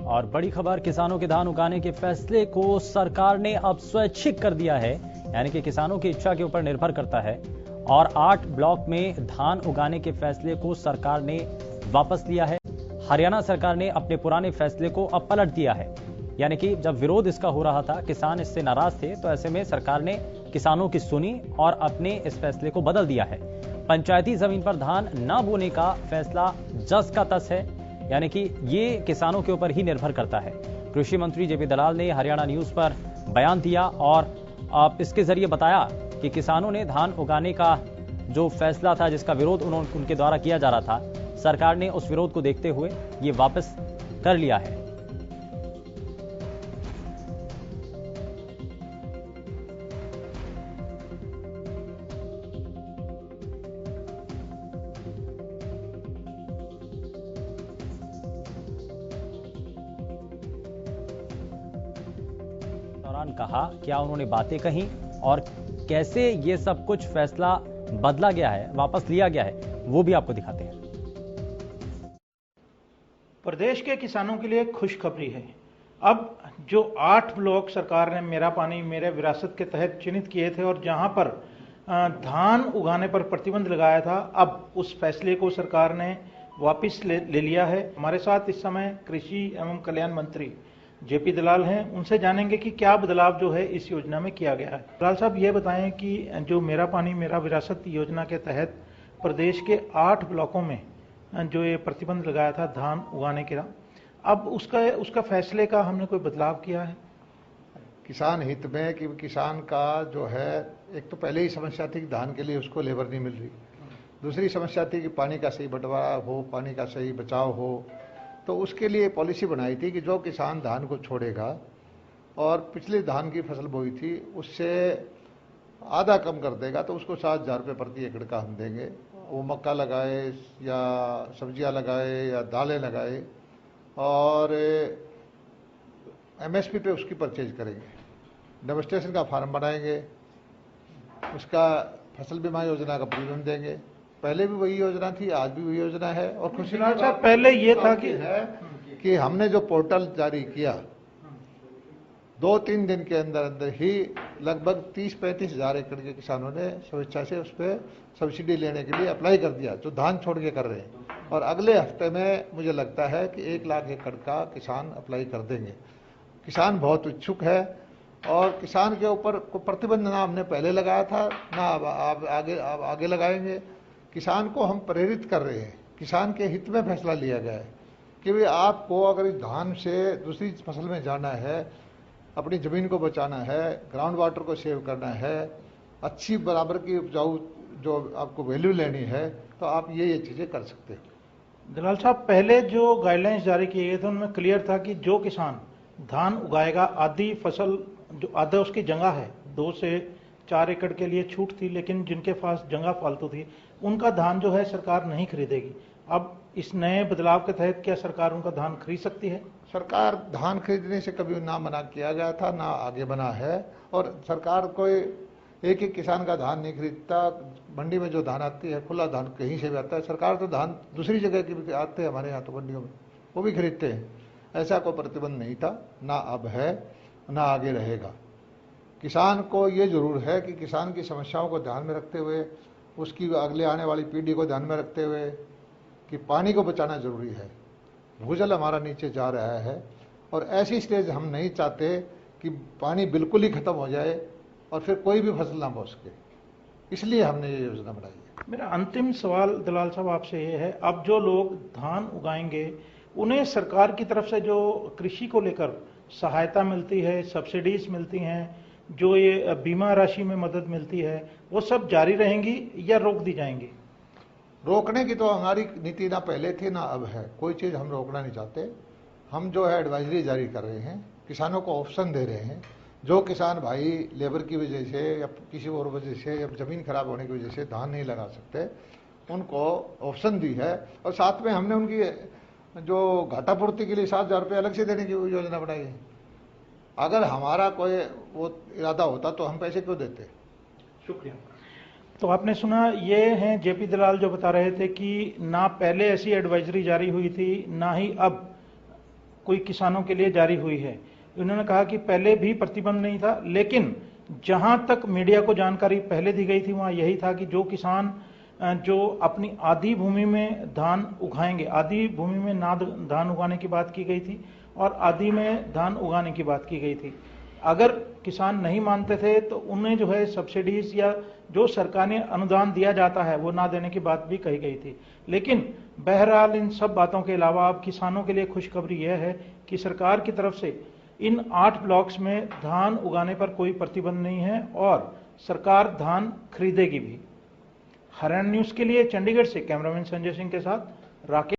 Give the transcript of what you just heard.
और बड़ी खबर, किसानों के धान उगाने के फैसले को सरकार ने अब स्वैच्छिक कर दिया है, यानी कि किसानों की इच्छा के ऊपर निर्भर करता है। और 8 ब्लॉक में धान उगाने के फैसले को सरकार ने वापस लिया है। हरियाणा सरकार ने अपने पुराने फैसले को अब पलट दिया है, यानी कि जब विरोध इसका हो रहा था, किसान इससे नाराज थे, तो ऐसे में सरकार ने किसानों की सुनी और अपने इस फैसले को बदल दिया है। पंचायती जमीन पर धान न बोने का फैसला जस का तस है, यानी कि ये किसानों के ऊपर ही निर्भर करता है। कृषि मंत्री जेपी दलाल ने हरियाणा न्यूज पर बयान दिया और आप इसके जरिए बताया कि किसानों ने धान उगाने का जो फैसला था, जिसका विरोध उनके द्वारा किया जा रहा था, सरकार ने उस विरोध को देखते हुए ये वापस कर लिया है। दौरान कहा क्या उन्होंने बातें कही और कैसे ये सब कुछ फैसला बदला गया है, वापस लिया गया है, वो भी आपको दिखाते हैं। प्रदेश के किसानों के लिए खुशखबरी है। अब जो 8 ब्लॉक सरकार ने मेरा पानी मेरे विरासत के तहत चिन्हित किए थे और जहां पर धान उगाने पर प्रतिबंध लगाया था, अब उस फैसले को सरकार ने वापस ले लिया है। हमारे साथ इस समय कृषि एवं कल्याण मंत्री जेपी दलाल हैं, उनसे जानेंगे कि क्या बदलाव जो है इस योजना में किया गया है। दलाल साहब, ये बताएं कि जो मेरा पानी मेरा विरासत योजना के तहत प्रदेश के 8 ब्लॉकों में जो ये प्रतिबंध लगाया था धान उगाने के, अब उसका फैसले का हमने कोई बदलाव किया है? किसान हित में कि किसान का जो है, एक तो पहले ही समस्या थी कि धान के लिए उसको लेबर नहीं मिल रही, दूसरी समस्या थी कि पानी का सही बंटवारा हो, पानी का सही बचाव हो। तो उसके लिए पॉलिसी बनाई थी कि जो किसान धान को छोड़ेगा और पिछले धान की फसल बोई थी उससे आधा कम कर देगा तो उसको 7,000 रुपये प्रति एकड़ का हम देंगे। वो मक्का लगाए या सब्जियां लगाए या दालें लगाए और एमएसपी पे उसकी परचेज करेंगे, डेमोस्ट्रेशन का फार्म बनाएंगे, उसका फसल बीमा योजना का प्रीमियम देंगे। पहले भी वही योजना थी, आज भी वही योजना है। और खुशी पहले ये था कि हमने जो पोर्टल जारी किया 2-3 दिन के अंदर अंदर ही लगभग 30-35 हज़ार एकड़ के किसानों ने स्वेच्छा से उस पर सब्सिडी लेने के लिए अप्लाई कर दिया, जो धान छोड़ के कर रहे हैं। और अगले हफ्ते में मुझे लगता है कि 1 लाख एकड़ का किसान अप्लाई कर देंगे। किसान बहुत इच्छुक है और किसान के ऊपर प्रतिबंध ना हमने पहले लगाया था ना अब आगे लगाएंगे। किसान को हम प्रेरित कर रहे हैं, किसान के हित में फैसला लिया गया है कि भाई आपको अगर इस धान से दूसरी फसल में जाना है, अपनी ज़मीन को बचाना है, ग्राउंड वाटर को सेव करना है, अच्छी बराबर की उपजाऊ जो आपको वैल्यू लेनी है, तो आप ये चीज़ें कर सकते हो। दलाल साहब, पहले जो गाइडलाइंस जारी किए गए थे उनमें क्लियर था कि जो किसान धान उगाएगा, आधी फसल जो आधा उसकी जगह है, 2 से 4 एकड़ के लिए छूट थी, लेकिन जिनके पास जगह फालतू थी उनका धान जो है सरकार नहीं खरीदेगी। अब इस नए बदलाव के तहत क्या सरकार उनका धान खरीद सकती है? सरकार धान खरीदने से कभी ना मना किया गया था, ना आगे बना है। और सरकार कोई एक किसान का धान नहीं खरीदता। मंडी में जो धान आती है, खुला धान कहीं से भी आता है। सरकार तो धान दूसरी जगह की भी आते हैं हमारे यहाँ, तो मंडियों में वो भी खरीदते हैं। ऐसा कोई प्रतिबंध नहीं था, ना अब है ना आगे रहेगा। किसान को ये जरूर है कि किसान की समस्याओं को ध्यान में रखते हुए, उसकी अगले आने वाली पीढ़ी को ध्यान में रखते हुए कि पानी को बचाना जरूरी है। भूजल हमारा नीचे जा रहा है और ऐसी स्टेज हम नहीं चाहते कि पानी बिल्कुल ही खत्म हो जाए और फिर कोई भी फसल ना बो सके, इसलिए हमने ये योजना बनाई है। मेरा अंतिम सवाल दलाल साहब आपसे ये है, अब जो लोग धान उगाएंगे उन्हें सरकार की तरफ से जो कृषि को लेकर सहायता मिलती है, सब्सिडीज मिलती हैं, जो ये बीमा राशि में मदद मिलती है, वो सब जारी रहेंगी या रोक दी जाएंगी? रोकने की तो हमारी नीति ना पहले थी ना अब है। कोई चीज़ हम रोकना नहीं चाहते। हम जो है एडवाइजरी जारी कर रहे हैं, किसानों को ऑप्शन दे रहे हैं। जो किसान भाई लेबर की वजह से या किसी और वजह से या ज़मीन खराब होने की वजह से धान नहीं लगा सकते, उनको ऑप्शन दी है। और साथ में हमने उनकी जो घाटा पूर्ति के लिए 7,000 रुपये अलग से देने की योजना बनाई है। अगर हमारा कोई वो इरादा होता तो हम पैसे क्यों देते। शुक्रिया। तो आपने सुना, ये हैं जेपी दलाल जो बता रहे थे कि ना पहले ऐसी एडवाइजरी जारी हुई थी, ना ही अब कोई किसानों के लिए जारी हुई है। उन्होंने कहा कि पहले भी प्रतिबंध नहीं था, लेकिन जहां तक मीडिया को जानकारी पहले दी गई थी वहां यही था कि जो किसान जो अपनी आधी भूमि में धान उगाएंगे, आधी भूमि में ना धान उगाने की बात की गई थी और आधी में धान उगाने की बात की गई थी। अगर किसान नहीं मानते थे तो उन्हें जो है सब्सिडीज या जो सरकार ने अनुदान दिया जाता है वो ना देने की बात भी कही गई थी। लेकिन बहरहाल इन सब बातों के अलावा अब किसानों के लिए खुशखबरी यह है कि सरकार की तरफ से इन 8 ब्लॉक्स में धान उगाने पर कोई प्रतिबंध नहीं है और सरकार धान खरीदेगी भी। हरियाणा न्यूज के लिए चंडीगढ़ से कैमरामैन संजय सिंह के साथ राकेश।